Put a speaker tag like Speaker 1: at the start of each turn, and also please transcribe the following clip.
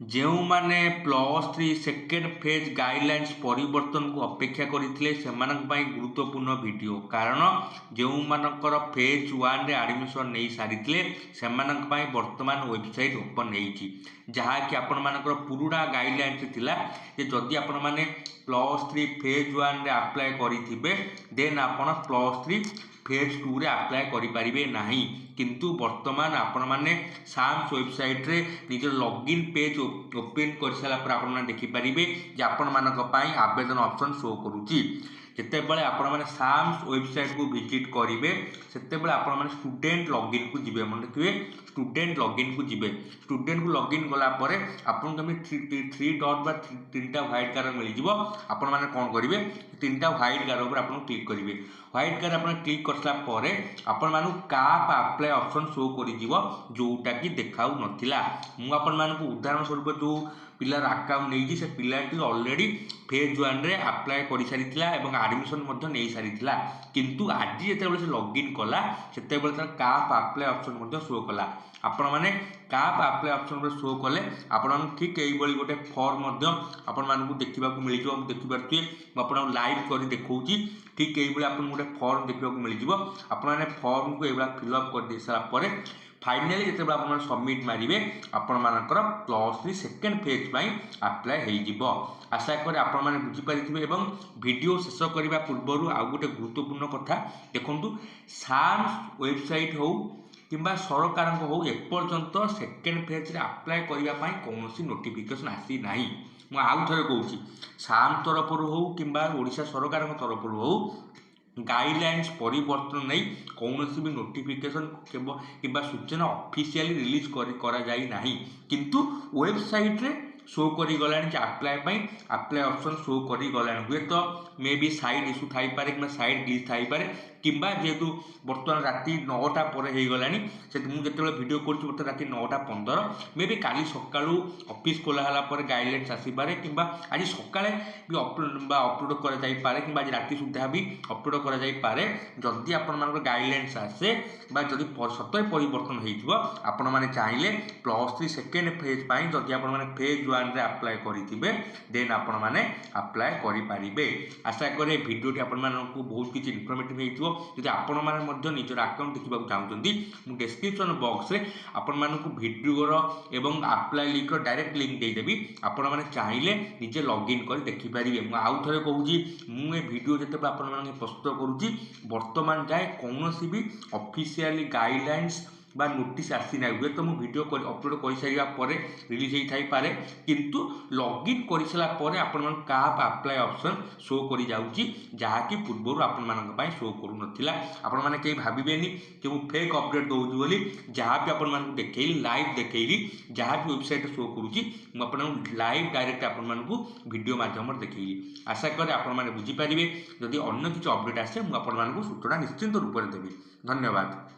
Speaker 1: जो मैंने +3 second phase guidelines परिवर्तन को अपेक्षा करते गुरुत्वपूर्ण वीडियो कारण जो मानकर फेज 1 रे एडमिशन नहीं सारी से वर्तमान वेबसाइट ओपन होती जहाँकि आपण मानकर पुराना गाइडलाइंस थिला जे जदि आपण माने +3 फेज 1 रे अप्लाई करिथिबे देन आपण +3 फेज 2 रे अप्लाई करि परिबे नाही किंतु वर्तमान आपण माने साम्स वेबसाइट रे निजर लॉगिन पेज ओपन कर सारा पर आपण माने देखि परिबे जे आपण मानक पई आवेदन ऑप्शन शो करूची जिते बड़े आपण माने साम्स वेबसाइट को विजिट करेंगे सेते बड़े आपण माने स्टूडेंट लॉगिन को जिबे मन रखिए स्टूडेंट लॉगिन को जिबे स्टूडेंट को लॉगिन गला परे आपण कमी 3 डॉट बा तीनटा व्हाइट गार मिल जिवो आपण माने कोन करिवे तीनटा व्हाइट गार ऊपर आपण क्लिक करिवे व्हाइट गार आपण क्लिक करसला परे आपण मानु काप अप्लाई ऑप्शन शो करि जिवो जोटा कि देखाउ नथिला मु आपण मानकु उदाहरण स्वरूप जो पिलार अकाउंट नहीं से पिलाटी ऑलरेडी फेज 1 रे अप्लाई कर सारी एडमिशन नहीं सारी किंतु आज जिते से लॉगिन कला से काप अप्लाई ऑप्शन शो कला आपण मैंने काप अप्लाई ऑप्शन शो कले आपण ठीक यही गोटे फॉर्म आपण देखा मिल जाए देखिपे मुझे लाइव कर देखा ठीक यही आप गोटे फॉर्म देखा मिल जाए आपने फॉर्म को ये फिलअप कर दे सारापर फाइनाली जिते आप सबमिट मारे आपण मानकर +3 सेकेंड फेज अप्लाई हो आशा करें आपण मैंने बुझीपारे और वीडियो शेष करने पूर्व आउ गोटे गुरुत्वपूर्ण कथा देखु साम्स वेबसाइट हो कि सरकार हो एपर्यंत सेकेंड फेज अप्लाई करने कौन नोटिफिकेशन आसी ना मुझे आउ थे कहूँ साम्स तरफ हो कि ओडिशा सरकार तरफ हो गाइडलाइंस परिवर्तन नहीं कौन भी नोटिफिकेशन कि सूचना ऑफिशियली रिलीज करा जाई नहीं किंतु वेबसाइट रे शो करी गलानी अप्लाई ऑप्शन शो करी गलानी हुए तो मे बी साइड इश्यू थाई पारे कि साइड ग्लिच थाई पारे किंबा जेहेतु बर्तमान राति 9टा पर हो गलानी से मुझे वीडियो कर बर्तमान राति 9:15 मे बी काली सकाळू ऑफिस खोला पर गाइडलाइंस आसीपारे कि आज सकाळे भी अपलोड कर जाई पारे कि आज राति सुधा भी अपलोड कर जाई पारे जदि आपण मानकर गाइडलाइंस आसे जदि सतरे परिवर्तन होइथिबो आपण माने चाहिए +3 सेकेंड फेज पाई जदि आपण माने फेज 1 रे अप्लाई करिथिबे देन आपण माने अप्लाई करि पारिबे आशा करे वीडियोटी आपण मानकु बहुत किछि इन्फॉर्मेटिव हेइथिबो जदि आपण माने निजर अकाउंट देखा चाहते मु डिस्क्रिप्शन बॉक्स रे आपण मानकु वीडियोर एवं अप्लाई लिंक डायरेक्ट लिंक देदेवी आपण माने चाहिए निजे लॉगिन कर देखि पारिबे मु आउ थरे कहूजी मु ए वीडियो जते आपण माने प्रस्तुत करूची वर्तमान जाए कौनसी भी ऑफिशियली गाइडलाइंस बा नोटिस आसी ना हुए तो मु वीडियो अपलोड कर सारा पर रिलीज होई पारे किंतु लॉगिन कर सारा पर आपण मन काप अप्लाई ऑप्शन शो करी जाउची जहाँकि पूर्व आपण मानक पई शो करू नथिला आपण माने कई भाबिबेनी कि मु फेक अपडेट दउची बोली जहाँ भी आपण मानक देखैली लाइव देखैली जहाँ भी वेबसाइट शो करूची मु आपण लाइव डायरेक्ट आपण मानक वीडियो माध्यम देखैली आशा करे आपण माने बुझी पारिबे जदि अन्य किछि अपडेट आसे मु आपण मानक सूचना निश्चित रूप से देबी धन्यवाद।